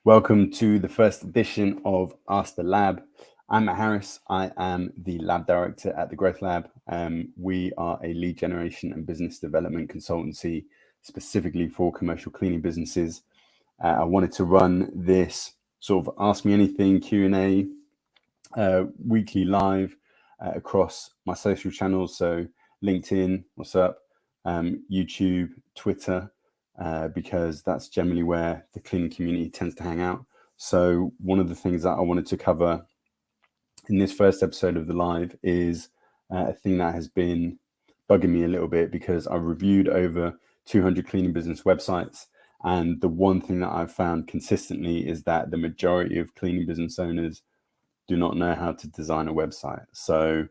Welcome to the first edition of Ask the Lab. I'm Matt Harris. I am the lab director at the Growth Lab. We are a lead generation and business development consultancy specifically for commercial cleaning businesses. I wanted to run this sort of Ask Me Anything Q&A weekly live across my social channels. So LinkedIn, what's up, YouTube, Twitter, because that's generally where the cleaning community tends to hang out. So one of the things that I wanted to cover in this first episode of the live is a thing that has been bugging me a little bit, because I've reviewed over 200 cleaning business websites. And the one thing that I've found consistently is that the majority of cleaning business owners do not know how to design a website. So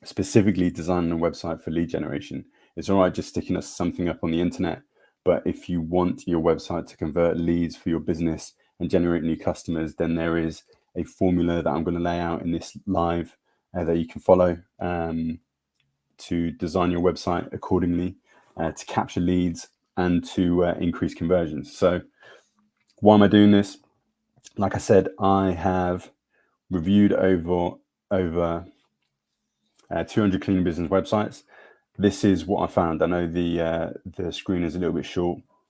specifically designing a website for lead generation, it's all right just sticking something up on the internet. But if you want your website to convert leads for your business and generate new customers, then there is a formula that I'm going to lay out in this live that you can follow to design your website accordingly, to capture leads and to increase conversions. So why am I doing this? Like I said, I have reviewed over 200 cleaning business websites. This is what I found. I know the screen is a little bit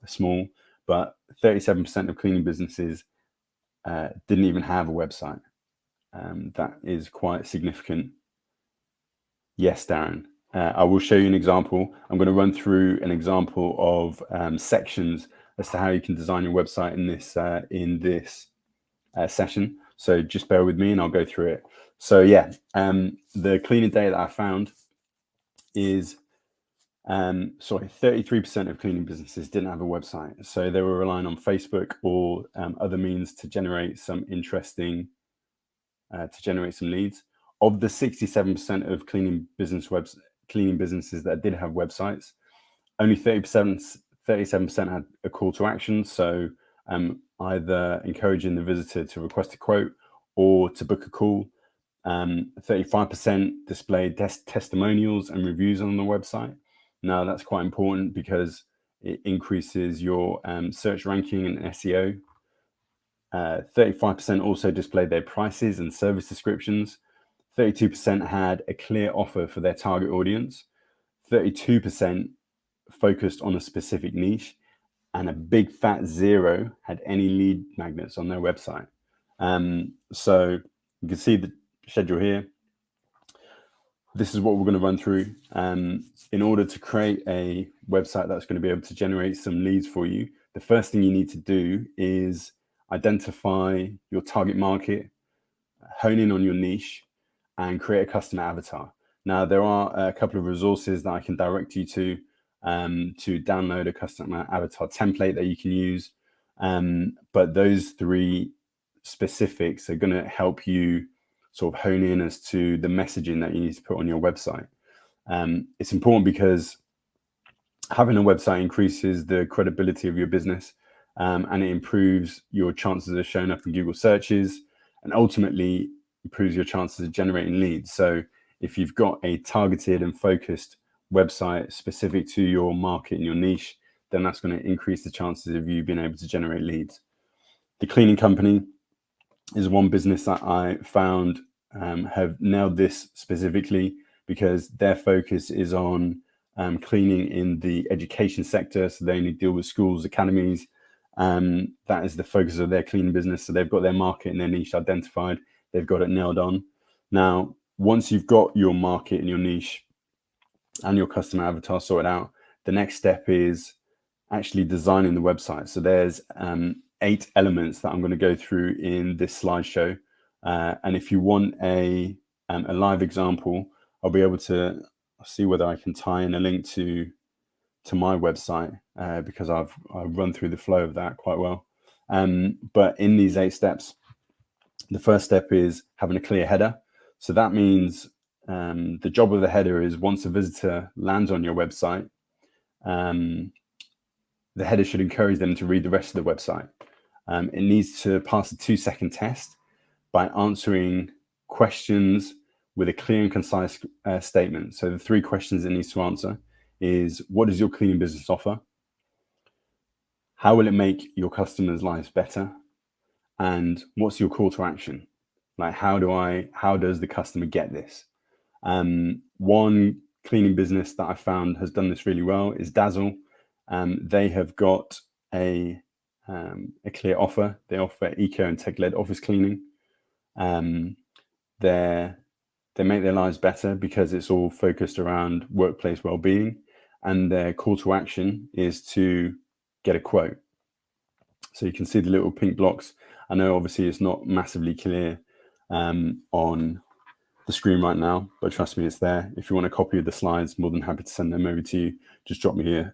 small, but 37% of cleaning businesses didn't even have a website. That is quite significant. Yes, Darren. I will show you an example. I'm going to run through an example of sections as to how you can design your website in this session. So just bear with me and I'll go through it. So yeah, the cleaning data that I found is 33% of cleaning businesses didn't have a website. So they were relying on Facebook or other means to generate some interesting, to generate some leads. Of the 67% of cleaning businesses that did have websites, only 37% had a call to action. So either encouraging the visitor to request a quote or to book a call. 35% displayed testimonials and reviews on the website. Now that's quite important because it increases your search ranking and SEO. 35% also displayed their prices and service descriptions. 32% had a clear offer for their target audience. 32% focused on a specific niche, and a big fat zero had any lead magnets on their website. So you can see the schedule here. This is what we're going to run through. In order to create a website that's going to be able to generate some leads for you, the first thing you need to do is identify your target market, hone in on your niche, and create a customer avatar. Now, there are a couple of resources that I can direct you to download a customer avatar template that you can use. But those three specifics are going to help you sort of hone in as to the messaging that you need to put on your website. It's important because having a website increases the credibility of your business, and it improves your chances of showing up in Google searches, and ultimately improves your chances of generating leads. So if you've got a targeted and focused website specific to your market and your niche, then that's going to increase the chances of you being able to generate leads. The Cleaning Company is one business that I found have nailed this specifically, because their focus is on cleaning in the education sector. So they only deal with schools, academies. That is the focus of their cleaning business. So they've got their market and their niche identified. They've got it nailed on. Now, once you've got your market and your niche and your customer avatar sorted out, the next step is actually designing the website. So there's 8 elements that I'm going to go through in this slideshow. And if you want a live example, I'll be able to see whether I can tie in a link to my website, because I've run through the flow of that quite well. But in these 8 steps, the first step is having a clear header. So that means the job of the header is, once a visitor lands on your website, the header should encourage them to read the rest of the website. It needs to pass a 2-second test by answering questions with a clear and concise statement. So the 3 questions it needs to answer is: what does your cleaning business offer? How will it make your customers' lives better? and what's your call to action? Like, how does the customer get this? One cleaning business that I found has done this really well is Dazzle. They have got a clear offer. They offer eco and tech-led office cleaning. They make their lives better because it's all focused around workplace well-being, and their call to action is to get a quote. So you can see the little pink blocks. I know obviously it's not massively clear on the screen right now, but trust me, it's there. If you want a copy of the slides, more than happy to send them over to you. Just drop me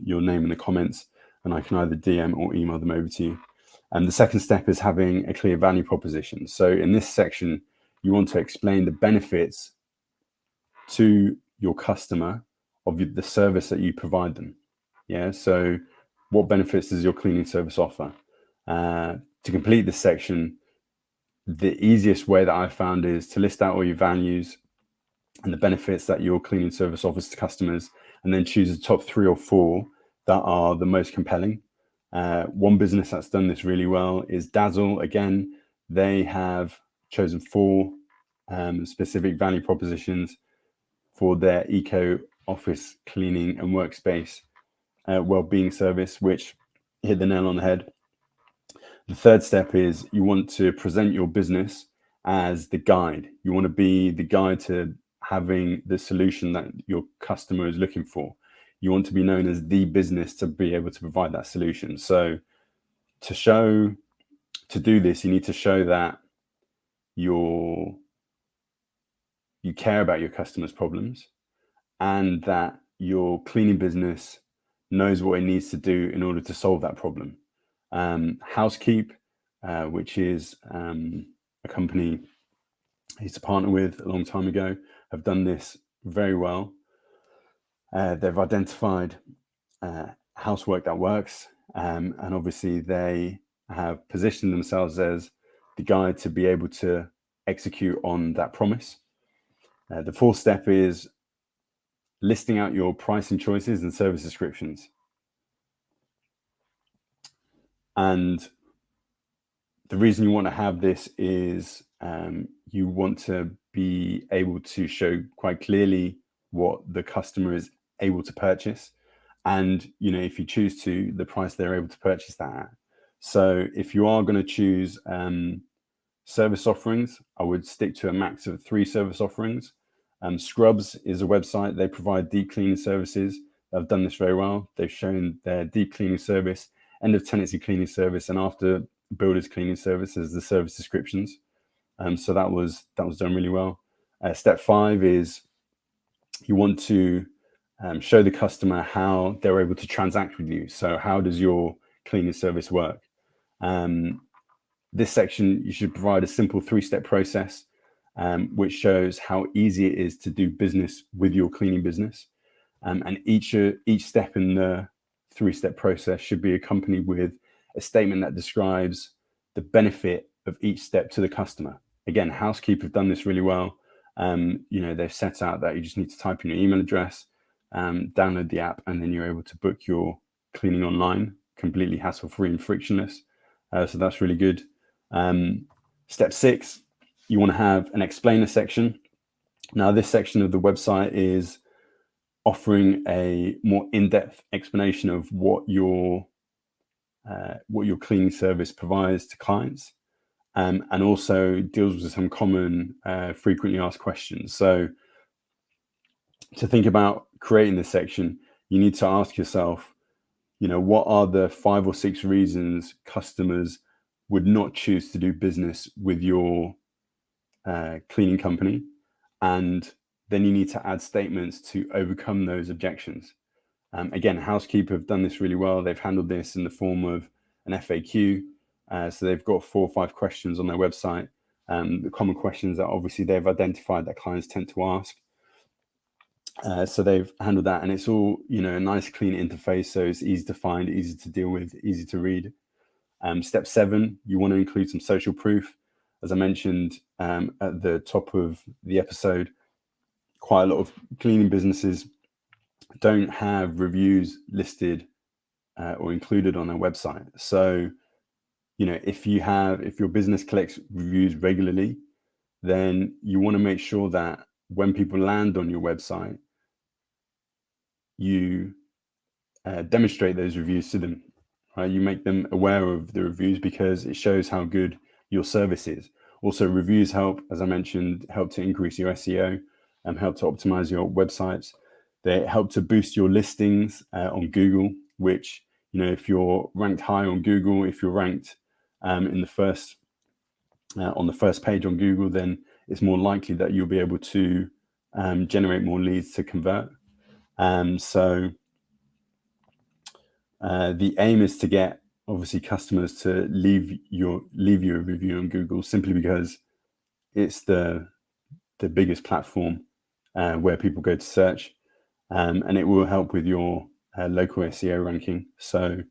your name in the comments, and I can either DM or email them over to you. And the second step is having a clear value proposition. So in this section, you want to explain the benefits to your customer of the service that you provide them. Yeah, so what benefits does your cleaning service offer? To complete this section, the easiest way that I've found is to list out all your values and the benefits that your cleaning service offers to customers, and then choose the top 3 or 4 that are the most compelling. One business that's done this really well is Dazzle. Again, they have chosen 4 specific value propositions for their eco office cleaning and workspace well-being service, which hit the nail on the head. The third step is you want to present your business as the guide. You want to be the guide to having the solution that your customer is looking for. You want to be known as the business to be able to provide that solution. So to do this, you need to show that you care about your customers' problems, and that your cleaning business knows what it needs to do in order to solve that problem. Housekeep, which is a company I used to partner with a long time ago, have done this very well. They've identified housework that works, and obviously they have positioned themselves as the guide to be able to execute on that promise. The fourth step is listing out your pricing choices and service descriptions. And the reason you want to have this is you want to be able to show quite clearly what the customer is able to purchase, and if you choose to, the price they're able to purchase that at. So if you are going to choose service offerings, I would stick to a max of 3 service offerings. Scrubs is a website. They provide deep cleaning services. They've done this very well. They've shown their deep cleaning service, end of tenancy cleaning service, and after builders cleaning service as the service descriptions. So that was done really well. Step 5 is you want to show the customer how they're able to transact with you. So how does your cleaning service work? This section, you should provide a simple 3-step process, which shows how easy it is to do business with your cleaning business. And each step in the 3-step process should be accompanied with a statement that describes the benefit of each step to the customer. Again, Housekeep have done this really well. They've set out that you just need to type in your email address, download the app, and then you're able to book your cleaning online, completely hassle-free and frictionless. So that's really good. Step 6, you want to have an explainer section. Now, this section of the website is offering a more in-depth explanation of what your cleaning service provides to clients, and also deals with some common frequently asked questions. So to think about creating this section, you need to ask yourself, what are the 5 or 6 reasons customers would not choose to do business with your cleaning company? And then you need to add statements to overcome those objections. Again, Housekeep have done this really well. They've handled this in the form of an FAQ. So they've got 4 or 5 questions on their website, the common questions that obviously they've identified that clients tend to ask. So they've handled that, and it's all, a nice clean interface. So it's easy to find, easy to deal with, easy to read. Step 7, you want to include some social proof. As I mentioned at the top of the episode, quite a lot of cleaning businesses don't have reviews listed or included on their website. So if your business collects reviews regularly, then you want to make sure that when people land on your website, you demonstrate those reviews to them, right? You make them aware of the reviews because it shows how good your service is. Also, reviews help, as I mentioned, help to increase your SEO and help to optimize your websites. They help to boost your listings on Google, which, if you're ranked high on Google, if you're ranked in the first on the first page on Google, then it's more likely that you'll be able to generate more leads to convert. So the aim is to get, obviously, customers to leave you a review on Google, simply because it's the biggest platform where people go to search, and it will help with your local SEO ranking. So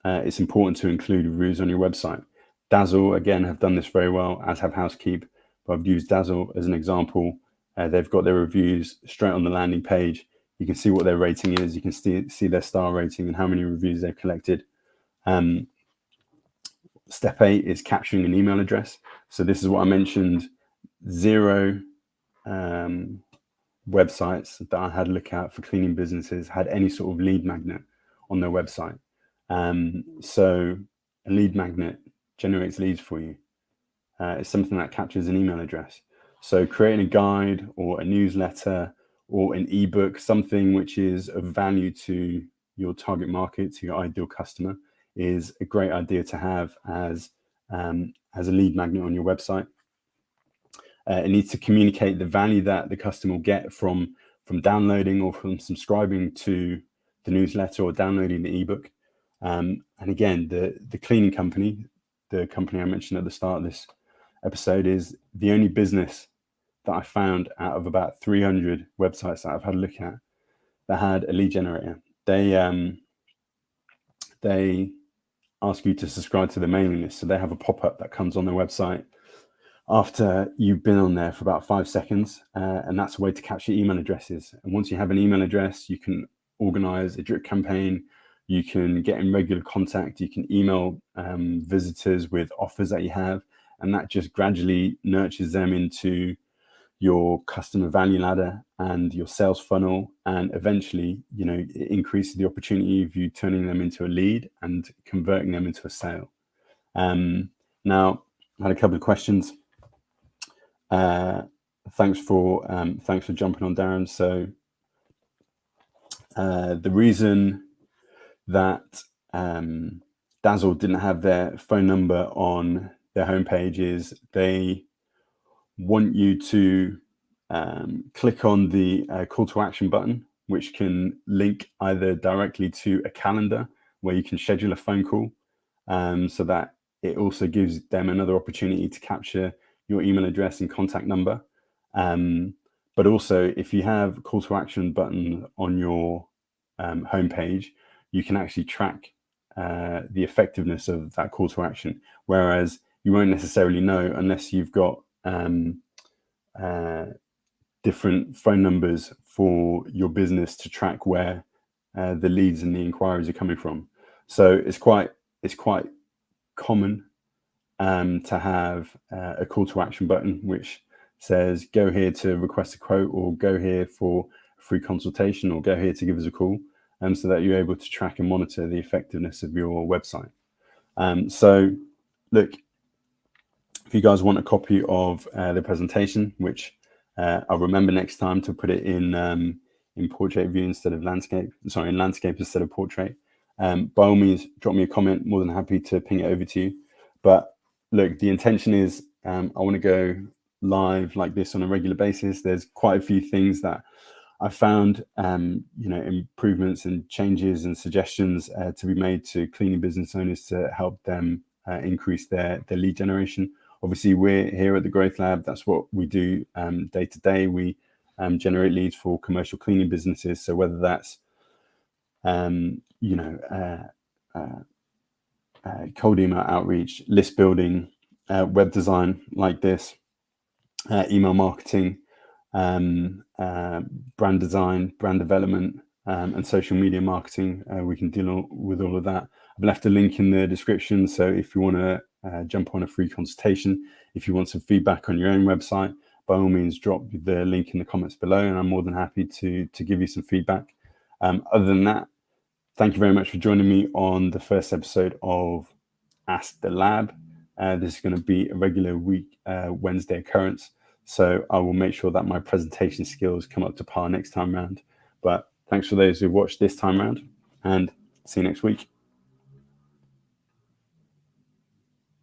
it's important to include reviews on your website. Dazzle, again, have done this very well, as have Housekeep, but I've used Dazzle as an example. They've got their reviews straight on the landing page. You can see what their rating is. You can see their star rating and how many reviews they've collected. Step 8 is capturing an email address. So this is what I mentioned. 0 websites that I had a look at for cleaning businesses had any sort of lead magnet on their website. So a lead magnet generates leads for you. It's something that captures an email address. So creating a guide or a newsletter or an ebook, something which is of value to your target market, to your ideal customer, is a great idea to have as a lead magnet on your website. It needs to communicate the value that the customer will get from downloading or from subscribing to the newsletter or downloading the ebook. And again, the cleaning company, the company I mentioned at the start of this episode, is the only business that I found out of about 300 websites that I've had a look at that had a lead generator. They ask you to subscribe to the mailing list. So they have a pop-up that comes on their website after you've been on there for about 5 seconds. And that's a way to capture email addresses. And once you have an email address, you can organize a drip campaign. You can get in regular contact. You can email visitors with offers that you have. And that just gradually nurtures them into your customer value ladder and your sales funnel. And eventually, it increases the opportunity of you turning them into a lead and converting them into a sale. Now, I had a couple of questions. Thanks for jumping on, Darren. So the reason that Dazzle didn't have their phone number on their homepage is they want you to click on the call to action button, which can link either directly to a calendar where you can schedule a phone call, so that it also gives them another opportunity to capture your email address and contact number. But also, if you have a call to action button on your homepage, you can actually track the effectiveness of that call to action, whereas you won't necessarily know unless you've got different phone numbers for your business to track where the leads and the inquiries are coming from. So it's quite common to have a call to action button which says go here to request a quote, or go here for a free consultation, or go here to give us a call, so that you're able to track and monitor the effectiveness of your website. So look, if you guys want a copy of the presentation, which I'll remember next time to put it in portrait view instead of landscape, in landscape instead of portrait, by all means, drop me a comment. More than happy to ping it over to you. But look, the intention is I want to go live like this on a regular basis. There's quite a few things that I found, improvements and changes and suggestions to be made to cleaning business owners to help them increase their lead generation. Obviously, we're here at the Growth Lab. That's what we do day to day. We generate leads for commercial cleaning businesses. So whether that's cold email outreach, list building, web design like this, email marketing, brand design, brand development, and social media marketing, we can deal with all of that. I've left a link in the description. So if you want to jump on a free consultation, if you want some feedback on your own website, by all means, drop the link in the comments below, and I'm more than happy to give you some feedback. Other than that, thank you very much for joining me on the first episode of Ask the Lab. This is going to be a regular week Wednesday occurrence, so I will make sure that my presentation skills come up to par next time round. But thanks for those who watched this time round, and see you next week.